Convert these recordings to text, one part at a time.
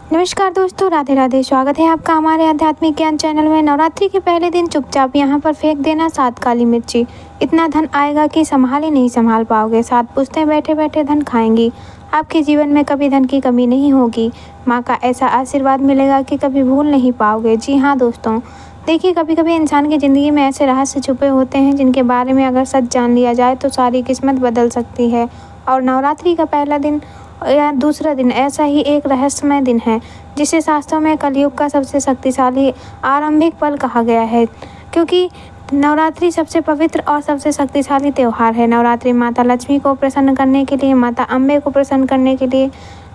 नमस्कार दोस्तों, राधे राधे। स्वागत है आपका हमारे आध्यात्मिक ज्ञान चैनल में। नवरात्रि के पहले दिन चुपचाप यहाँ पर फेंक देना 7 काली मिर्ची। इतना धन आएगा कि संभाल ही नहीं संभाल पाओगे। 7 पुश्तें बैठे बैठे धन खाएंगी। आपके जीवन में कभी धन की कमी नहीं होगी। माँ का ऐसा आशीर्वाद मिलेगा कि कभी भूल नहीं पाओगे। जी हाँ दोस्तों, देखिए कभी कभी इंसान की ज़िंदगी में ऐसे रहस्य छुपे होते हैं जिनके बारे में अगर सच जान लिया जाए तो सारी किस्मत बदल सकती है। और नवरात्रि का पहला दिन या दूसरा दिन ऐसा ही एक रहस्यमय दिन है जिसे शास्त्रों में कलयुग का सबसे शक्तिशाली आरंभिक पल कहा गया है, क्योंकि नवरात्रि सबसे पवित्र और सबसे शक्तिशाली त्यौहार है। नवरात्रि माता लक्ष्मी को प्रसन्न करने के लिए, माता अम्बे को प्रसन्न करने के लिए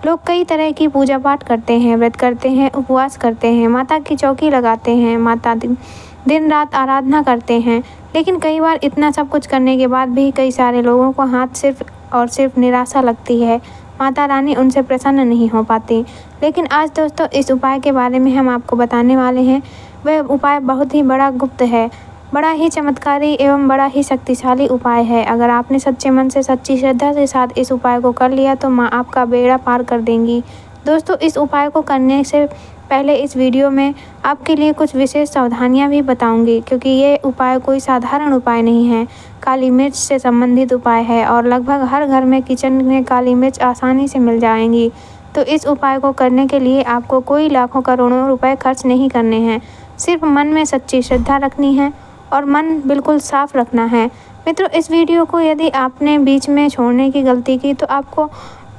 लोग कई तरह की पूजा पाठ करते हैं, व्रत करते हैं, उपवास करते हैं, माता की चौकी लगाते हैं, माता दिन रात आराधना करते हैं। लेकिन कई बार इतना सब कुछ करने के बाद भी कई सारे लोगों को हाथ सिर्फ और सिर्फ निराशा लगती है। माता रानी उनसे प्रसन्न नहीं हो पाती। लेकिन आज दोस्तों इस उपाय के बारे में हम आपको बताने वाले हैं। वह उपाय बहुत ही बड़ा गुप्त है, बड़ा ही चमत्कारी एवं बड़ा ही शक्तिशाली उपाय है। अगर आपने सच्चे मन से, सच्ची श्रद्धा के साथ इस उपाय को कर लिया तो माँ आपका बेड़ा पार कर देंगी। दोस्तों इस उपाय को करने से पहले इस वीडियो में आपके लिए कुछ विशेष सावधानियां भी बताऊंगी, क्योंकि ये उपाय कोई साधारण उपाय नहीं है। काली मिर्च से संबंधित उपाय है और लगभग हर घर में किचन में काली मिर्च आसानी से मिल जाएंगी। तो इस उपाय को करने के लिए आपको कोई लाखों करोड़ों रुपए खर्च नहीं करने हैं। सिर्फ मन में सच्ची श्रद्धा रखनी है और मन बिल्कुल साफ रखना है। मित्रों इस वीडियो को यदि आपने बीच में छोड़ने की गलती की तो आपको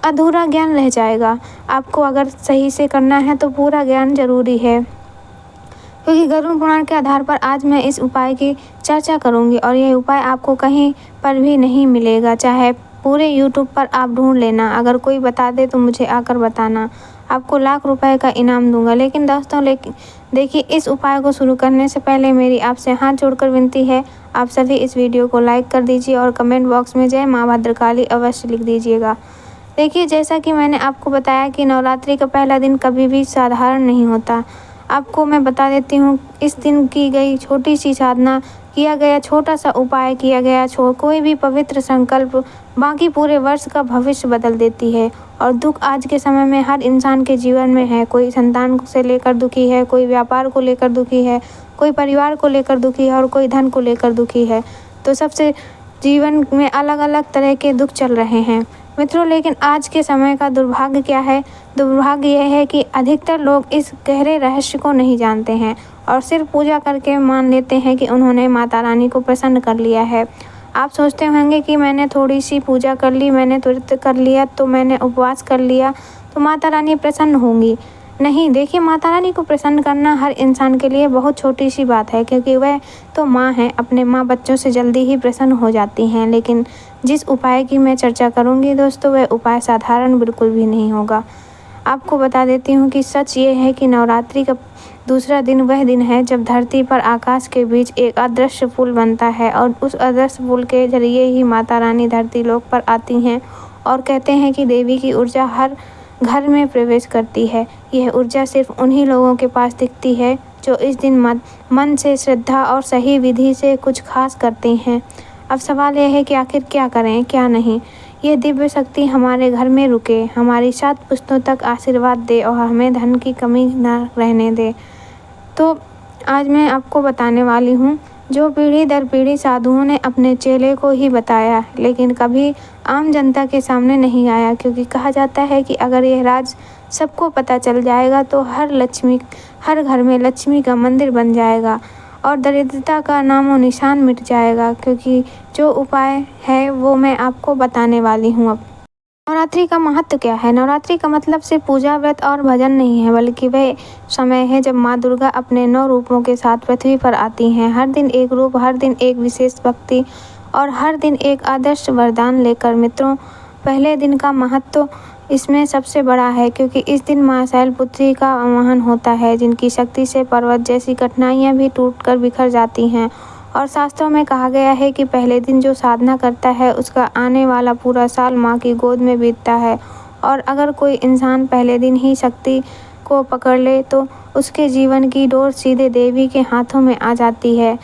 अधूरा ज्ञान रह जाएगा। आपको अगर सही से करना है तो पूरा ज्ञान जरूरी है, क्योंकि गरुड़ पुराण के आधार पर आज मैं इस उपाय की चर्चा करूंगी और यह उपाय आपको कहीं पर भी नहीं मिलेगा। चाहे पूरे YouTube पर आप ढूंढ लेना, अगर कोई बता दे तो मुझे आकर बताना। आपको लाख रुपए का इनाम दूंगा। लेकिन दोस्तों देखिए इस उपाय को शुरू करने से पहले मेरी आपसे हाथ जोड़कर विनती है, आप सभी इस वीडियो को लाइक कर दीजिए और कमेंट बॉक्स में जय माँ भद्रकाली अवश्य लिख दीजिएगा। देखिए जैसा कि मैंने आपको बताया कि नवरात्रि का पहला दिन कभी भी साधारण नहीं होता। आपको मैं बता देती हूँ, इस दिन की गई छोटी सी साधना, किया गया छोटा सा उपाय, किया गया कोई भी पवित्र संकल्प बाकी पूरे वर्ष का भविष्य बदल देती है। और दुख आज के समय में हर इंसान के जीवन में है। कोई संतान से लेकर दुखी है, कोई व्यापार को लेकर दुखी है, कोई परिवार को लेकर दुखी है और कोई धन को लेकर दुखी है। तो सबसे जीवन में अलग अलग तरह के दुख चल रहे हैं मित्रों। लेकिन आज के समय का दुर्भाग्य क्या है? दुर्भाग्य यह है कि अधिकतर लोग इस गहरे रहस्य को नहीं जानते हैं और सिर्फ पूजा करके मान लेते हैं कि उन्होंने माता रानी को प्रसन्न कर लिया है। आप सोचते होंगे कि मैंने थोड़ी सी पूजा कर ली, मैंने तुरंत कर लिया, तो मैंने उपवास कर लिया तो माता रानी प्रसन्न होंगी। नहीं, देखिए माता रानी को प्रसन्न करना हर इंसान के लिए बहुत छोटी सी बात है, क्योंकि वह तो माँ है। अपने माँ बच्चों से जल्दी ही प्रसन्न हो जाती हैं। लेकिन जिस उपाय की मैं चर्चा करूँगी दोस्तों, वह उपाय साधारण बिल्कुल भी नहीं होगा। आपको बता देती हूँ कि सच ये है कि नवरात्रि का दूसरा दिन वह दिन है जब धरती पर आकाश के बीच एक अदृश्य पुल बनता है और उस अदृश्य पुल के जरिए ही माता रानी धरती लोक पर आती हैं और कहते हैं कि देवी की ऊर्जा हर घर में प्रवेश करती है। यह ऊर्जा सिर्फ उन्हीं लोगों के पास दिखती है जो इस दिन मन से, श्रद्धा और सही विधि से कुछ खास करते हैं। अब सवाल यह है कि आखिर क्या करें, क्या नहीं। ये दिव्य शक्ति हमारे घर में रुके, हमारी 7 पुश्तों तक आशीर्वाद दे और हमें धन की कमी न रहने दे। तो आज मैं आपको बताने वाली हूँ जो पीढ़ी दर पीढ़ी साधुओं ने अपने चेले को ही बताया, लेकिन कभी आम जनता के सामने नहीं आया, क्योंकि कहा जाता है कि अगर यह राज सबको पता चल जाएगा तो हर घर में लक्ष्मी का मंदिर बन जाएगा और दरिद्रता का नामो निशान मिट जाएगा। क्योंकि जो उपाय है वो मैं आपको बताने वाली हूँ। अब नवरात्रि का महत्व क्या है? नवरात्रि का मतलब सिर्फ पूजा, व्रत और भजन नहीं है, बल्कि वह समय है जब माँ दुर्गा अपने 9 रूपों के साथ पृथ्वी पर आती हैं। हर दिन एक रूप, हर दिन एक विशेष भक्ति और हर दिन एक आदर्श वरदान लेकर। मित्रों पहले दिन का महत्व इसमें सबसे बड़ा है, क्योंकि इस दिन माँ शैलपुत्री का आवाहन होता है, जिनकी शक्ति से पर्वत जैसी कठिनाइयाँ भी टूटकर बिखर जाती हैं। और शास्त्रों में कहा गया है कि पहले दिन जो साधना करता है उसका आने वाला पूरा साल माँ की गोद में बीतता है। और अगर कोई इंसान पहले दिन ही शक्ति को पकड़ ले तो उसके जीवन की डोर सीधे देवी के हाथों में आ जाती है।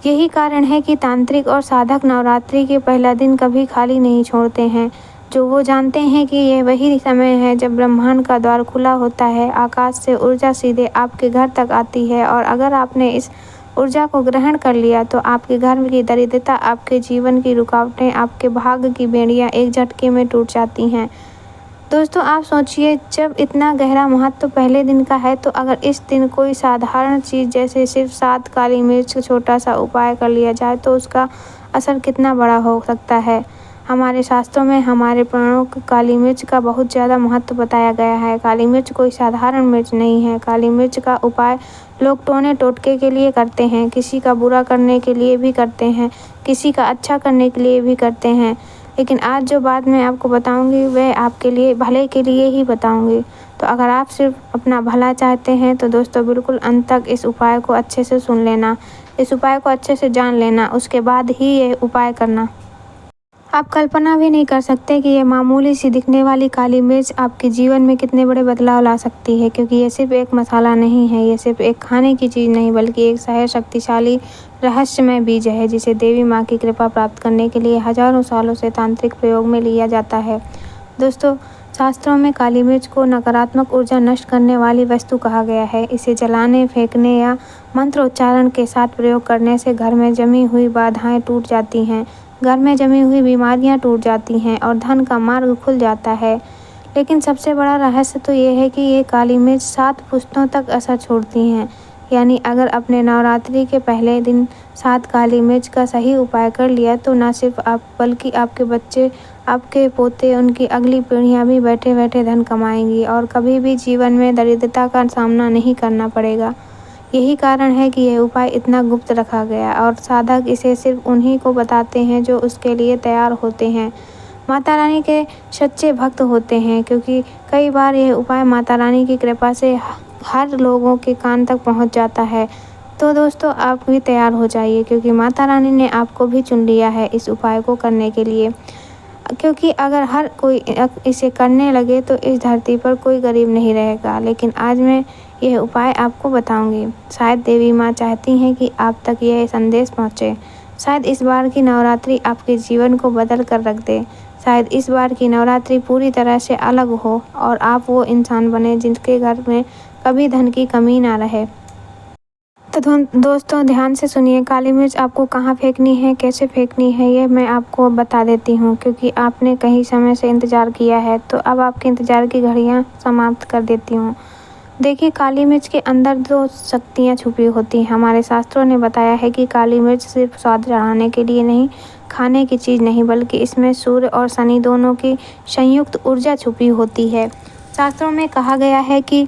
यही कारण है कि तांत्रिक और साधक नवरात्रि के पहला दिन कभी खाली नहीं छोड़ते हैं। जो वो जानते हैं कि ये वही समय है जब ब्रह्मांड का द्वार खुला होता है, आकाश से ऊर्जा सीधे आपके घर तक आती है और अगर आपने इस ऊर्जा को ग्रहण कर लिया तो आपके घर की दरिद्रता, आपके जीवन की रुकावटें, आपके भाग्य की बेड़ियां एक झटके में टूट जाती हैं। दोस्तों, आप सोचिए, जब इतना गहरा महत्व पहले दिन का है तो अगर इस दिन कोई साधारण चीज़ जैसे सिर्फ 7 काली मिर्च का छोटा सा उपाय कर लिया जाए तो उसका असर कितना बड़ा हो सकता है। हमारे शास्त्रों में हमारे पुराणों को काली मिर्च का बहुत ज़्यादा महत्व बताया गया है। काली मिर्च कोई साधारण मिर्च नहीं है। काली मिर्च का उपाय लोग टोने टोटके के लिए करते हैं, किसी का बुरा करने के लिए भी करते हैं, किसी का अच्छा करने के लिए भी करते हैं। लेकिन आज जो बात मैं आपको बताऊंगी वह आपके लिए भले के लिए ही बताऊंगी। तो अगर आप सिर्फ अपना भला चाहते हैं तो दोस्तों बिल्कुल अंत तक इस उपाय को अच्छे से सुन लेना, इस उपाय को अच्छे से जान लेना, उसके बाद ही ये उपाय करना। आप कल्पना भी नहीं कर सकते कि ये मामूली सी दिखने वाली काली मिर्च आपके जीवन में कितने बड़े बदलाव ला सकती है, क्योंकि ये सिर्फ एक मसाला नहीं है, ये सिर्फ एक खाने की चीज़ नहीं बल्कि एक शक्तिशाली रहस्यमय बीज है जिसे देवी माँ की कृपा प्राप्त करने के लिए हजारों सालों से तांत्रिक प्रयोग में लिया जाता है। दोस्तों, शास्त्रों में काली मिर्च को नकारात्मक ऊर्जा नष्ट करने वाली वस्तु कहा गया है। इसे जलाने, फेंकने या मंत्रोच्चारण के साथ प्रयोग करने से घर में जमी हुई बाधाएं टूट जाती हैं, घर में जमी हुई बीमारियां टूट जाती हैं और धन का मार्ग खुल जाता है। लेकिन सबसे बड़ा रहस्य तो ये है कि ये काली मिर्च 7 पुश्तों तक असर छोड़ती हैं। यानी अगर अपने नवरात्रि के पहले दिन 7 काली मिर्च का सही उपाय कर लिया तो न सिर्फ आप बल्कि आपके बच्चे, आपके पोते, उनकी अगली पीढ़ियां भी बैठे बैठे धन कमाएंगी और कभी भी जीवन में दरिद्रता का सामना नहीं करना पड़ेगा। यही कारण है कि यह उपाय इतना गुप्त रखा गया और साधक इसे सिर्फ उन्हीं को बताते हैं जो उसके लिए तैयार होते हैं, माता रानी के सच्चे भक्त होते हैं, क्योंकि कई बार यह उपाय माता रानी की कृपा से हर लोगों के कान तक पहुंच जाता है। तो दोस्तों, आप भी तैयार हो जाइए, क्योंकि माता रानी ने आपको भी चुन लिया है इस उपाय को करने के लिए। क्योंकि अगर हर कोई इसे करने लगे तो इस धरती पर कोई गरीब नहीं रहेगा। लेकिन आज मैं यह उपाय आपको बताऊंगी। शायद देवी माँ चाहती हैं कि आप तक यह संदेश पहुँचे। शायद इस बार की नवरात्रि आपके जीवन को बदल कर रख दे। शायद इस बार की नवरात्रि पूरी तरह से अलग हो और आप वो इंसान बने जिनके घर में कभी धन की कमी ना रहे। तो दोस्तों, ध्यान से सुनिए, काली मिर्च आपको कहाँ फेंकनी है, कैसे फेंकनी है, ये मैं आपको बता देती हूँ। क्योंकि आपने कई समय से इंतज़ार किया है तो अब आपके इंतज़ार की घड़ियाँ समाप्त कर देती हूँ। देखिए, काली मिर्च के अंदर 2 शक्तियाँ छुपी होती हैं। हमारे शास्त्रों ने बताया है कि काली मिर्च सिर्फ स्वाद चढ़ाने के लिए नहीं, खाने की चीज़ नहीं, बल्कि इसमें सूर्य और शनि दोनों की संयुक्त ऊर्जा छुपी होती है। शास्त्रों में कहा गया है कि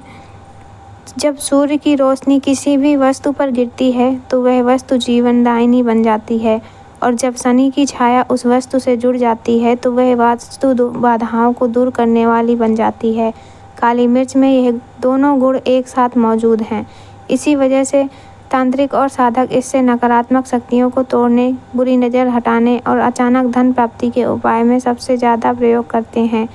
जब सूर्य की रोशनी किसी भी वस्तु पर गिरती है तो वह वस्तु जीवनदायिनी बन जाती है और जब शनि की छाया उस वस्तु से जुड़ जाती है तो वह वस्तु बाधाओं को दूर करने वाली बन जाती है। काली मिर्च में यह दोनों गुण एक साथ मौजूद हैं। इसी वजह से तांत्रिक और साधक इससे नकारात्मक शक्तियों को तोड़ने, बुरी नज़र हटाने और अचानक धन प्राप्ति के उपाय में सबसे ज़्यादा प्रयोग करते हैं।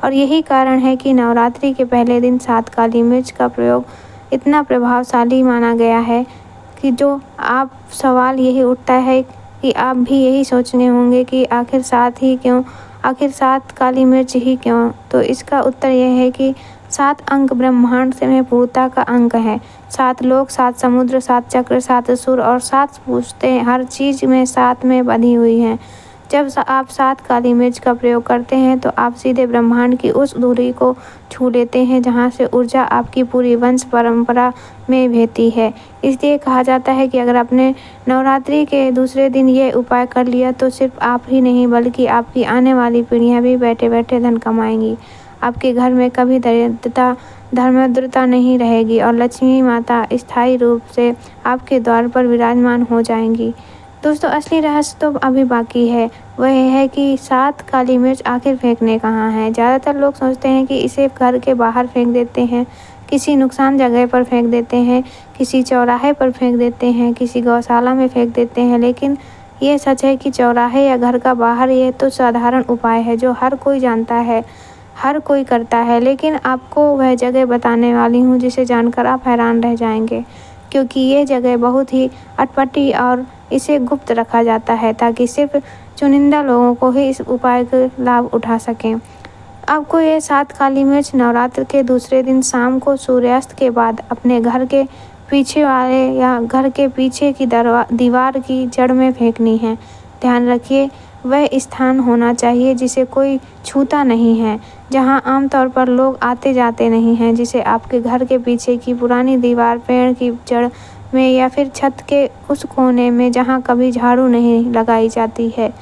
और यही कारण है कि नवरात्रि के पहले दिन 7 काली मिर्च का प्रयोग इतना प्रभावशाली माना गया है कि जो आप सवाल यही उठता है कि आप भी यही सोचने होंगे कि आखिर 7 ही क्यों, आखिर 7 काली मिर्च ही क्यों। तो इसका उत्तर यह है कि 7 अंक ब्रह्मांड से में पूर्णता का अंक है। 7 लोक, 7 समुद्र, 7 चक्र, 7 असुर और 7 पुश्तें हर चीज़ में 7 में बंधी हुई हैं। जब आप 7 काली मिर्च का प्रयोग करते हैं तो आप सीधे ब्रह्मांड की उस दूरी को छू लेते हैं जहां से ऊर्जा आपकी पूरी वंश परंपरा में बहती है। इसलिए कहा जाता है कि अगर आपने नवरात्रि के दूसरे दिन ये उपाय कर लिया तो सिर्फ आप ही नहीं बल्कि आपकी आने वाली पीढ़ियां भी बैठे बैठे धन कमाएंगी। आपके घर में कभी दरिद्रता, धर्मांधता नहीं रहेगी और लक्ष्मी माता स्थायी रूप से आपके द्वार पर विराजमान हो जाएंगी। दोस्तों, असली रहस्य तो अभी बाकी है। वह है कि 7 काली मिर्च आखिर फेंकने कहाँ हैं। ज़्यादातर लोग सोचते हैं कि इसे घर के बाहर फेंक देते हैं, किसी नुकसान जगह पर फेंक देते हैं, किसी चौराहे पर फेंक देते हैं, किसी गौशाला में फेंक देते हैं। लेकिन ये सच है कि चौराहे या घर का बाहर ये तो साधारण उपाय है जो हर कोई जानता है, हर कोई करता है। लेकिन आपको वह जगह बताने वाली हूँ जिसे जानकर आप हैरान रह जाएंगे, क्योंकि ये जगह बहुत ही अटपटी और इसे गुप्त रखा जाता है ताकि सिर्फ चुनिंदा लोगों को ही इस उपाय का लाभ उठा सकें। आपको ये 7 काली मिर्च नवरात्र के दूसरे दिन शाम को सूर्यास्त के बाद अपने घर के पीछे वाले या घर के पीछे की दीवार की जड़ में फेंकनी है। ध्यान रखिए वह स्थान होना चाहिए जिसे कोई छूता नहीं है, जहां आमतौर पर लोग आते जाते नहीं हैं, जिसे आपके घर के पीछे की पुरानी दीवार, पेड़ की जड़ में या फिर छत के उस कोने में जहां कभी झाड़ू नहीं लगाई जाती है।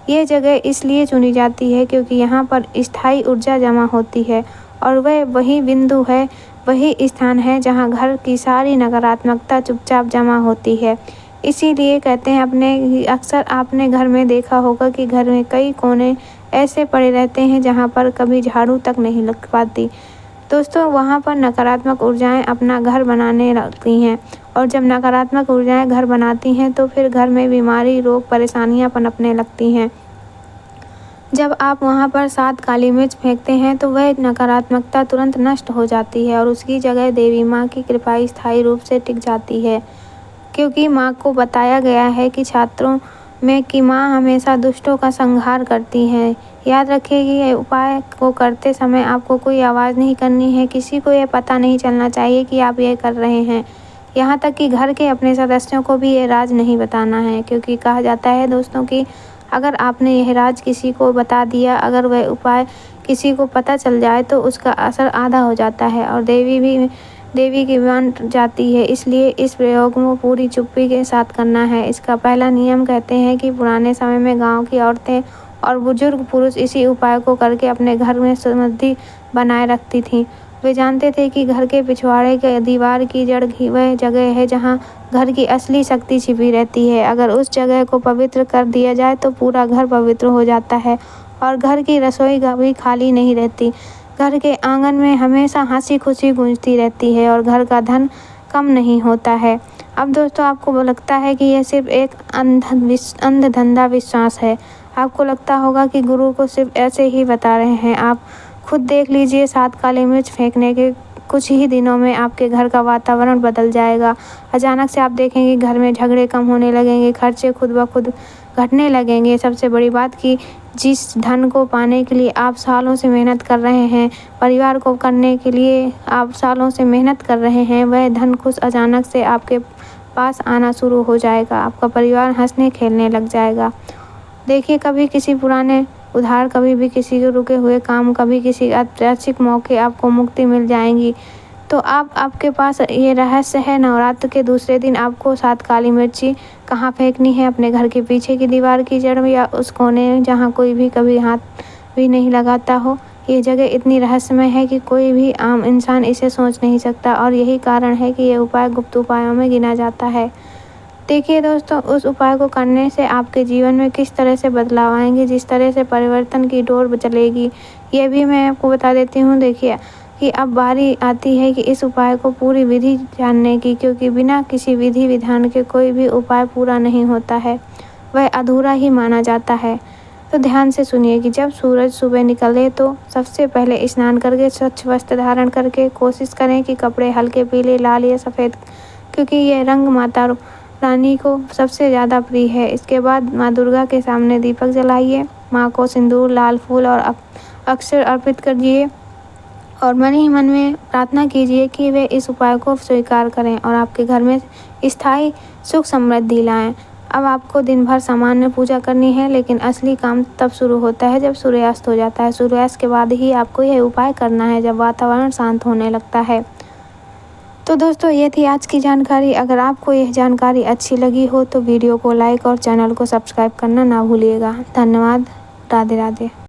ये जगह इसलिए चुनी जाती है क्योंकि यहाँ पर स्थायी ऊर्जा जमा होती है और वह वही बिंदु है, वही स्थान है जहाँ घर की सारी नकारात्मकता चुपचाप जमा होती है। इसीलिए कहते हैं अक्सर आपने घर में देखा होगा कि घर में कई कोने ऐसे पड़े रहते हैं जहाँ पर कभी झाड़ू तक नहीं लग पाती। दोस्तों वहाँ पर नकारात्मक ऊर्जाएं अपना घर बनाने लगती हैं और जब नकारात्मक ऊर्जाएं घर बनाती हैं तो फिर घर में बीमारी, रोग, परेशानियां पनपने लगती हैं। जब आप वहाँ पर 7 काली मिर्च फेंकते हैं तो वह नकारात्मकता तुरंत नष्ट हो जाती है और उसकी जगह देवी माँ की कृपा स्थायी रूप से टिक जाती है। क्योंकि माँ को बताया गया है कि छात्रों में कि माँ हमेशा दुष्टों का संहार करती हैं। याद रखिए कि ये उपाय को करते समय आपको कोई आवाज़ नहीं करनी है, किसी को ये पता नहीं चलना चाहिए कि आप ये कर रहे हैं। यहाँ तक कि घर के अपने सदस्यों को भी ये राज नहीं बताना है, क्योंकि कहा जाता है दोस्तों कि अगर आपने यह राज किसी को बता दिया, अगर वह उपाय किसी को पता चल जाए तो उसका असर आधा हो जाता है और देवी की मान जाती है। इसलिए इस प्रयोग को पूरी चुप्पी के साथ करना है। इसका पहला नियम कहते हैं कि पुराने समय में गांव की औरतें और बुजुर्ग पुरुष इसी उपाय को करके अपने घर में समृद्धि बनाए रखती थीं। वे जानते थे कि घर के पिछवाड़े के दीवार की जड़ ही वह जगह है जहां घर की असली शक्ति छिपी रहती है। अगर उस जगह को पवित्र कर दिया जाए तो पूरा घर पवित्र हो जाता है और घर की रसोई भी खाली नहीं रहती। घर के आंगन में हमेशा हंसी खुशी गूंजती रहती है और घर का धन कम नहीं होता है। अब दोस्तों आपको लगता है कि यह सिर्फ एक अंधधंधा विश्वास है। आपको लगता होगा कि गुरु को सिर्फ ऐसे ही बता रहे हैं। आप खुद देख लीजिए, 7 काली मिर्च फेंकने के कुछ ही दिनों में आपके घर का वातावरण बदल जाएगा। अचानक से आप देखेंगे घर में झगड़े कम होने लगेंगे, खर्चे खुद ब खुद घटने लगेंगे। सबसे बड़ी बात कि जिस धन को पाने के लिए आप सालों से मेहनत कर रहे हैं, परिवार को करने के लिए आप सालों से मेहनत कर रहे हैं, वह धन खुद अचानक से आपके पास आना शुरू हो जाएगा। आपका परिवार हंसने खेलने लग जाएगा। देखिए कभी किसी पुराने उधार, कभी भी किसी के रुके हुए काम, कभी किसी ऐतिहासिक मौके आपको मुक्ति मिल जाएंगी। तो आपके पास ये रहस्य है। नवरात्र के दूसरे दिन आपको 7 काली मिर्ची कहाँ फेंकनी है? अपने घर के पीछे की दीवार की जड़ में या उस कोने में जहाँ कोई भी कभी हाथ भी नहीं लगाता हो। ये जगह इतनी रहस्यमय है कि कोई भी आम इंसान इसे सोच नहीं सकता और यही कारण है कि ये उपाय गुप्त उपायों में गिना जाता है। देखिए दोस्तों, उस उपाय को करने से आपके जीवन में किस तरह से बदलाव आएंगे, जिस तरह से परिवर्तन की डोर चलेगी, ये भी मैं आपको बता देती हूँ। देखिए कि अब बारी आती है कि इस उपाय को पूरी विधि जानने की, क्योंकि बिना किसी विधि विधान के कोई भी उपाय पूरा नहीं होता है, वह अधूरा ही माना जाता है। तो ध्यान से सुनिए कि जब सूरज सुबह निकले तो सबसे पहले स्नान करके स्वच्छ वस्त्र धारण करके कोशिश करें कि कपड़े हल्के पीले, लाल या सफ़ेद, क्योंकि ये रंग माता रानी को सबसे ज़्यादा प्रिय है। इसके बाद माँ दुर्गा के सामने दीपक जलाइए, माँ को सिंदूर, लाल फूल और अक्षर अर्पित करिए और मन ही मन में प्रार्थना कीजिए कि वे इस उपाय को स्वीकार करें और आपके घर में स्थायी सुख समृद्धि लाएं। अब आपको दिन भर सामान्य पूजा करनी है, लेकिन असली काम तब शुरू होता है जब सूर्यास्त हो जाता है। सूर्यास्त के बाद ही आपको यह उपाय करना है, जब वातावरण शांत होने लगता है। तो दोस्तों ये थी आज की जानकारी। अगर आपको यह जानकारी अच्छी लगी हो तो वीडियो को लाइक और चैनल को सब्सक्राइब करना ना भूलिएगा। धन्यवाद। राधे राधे।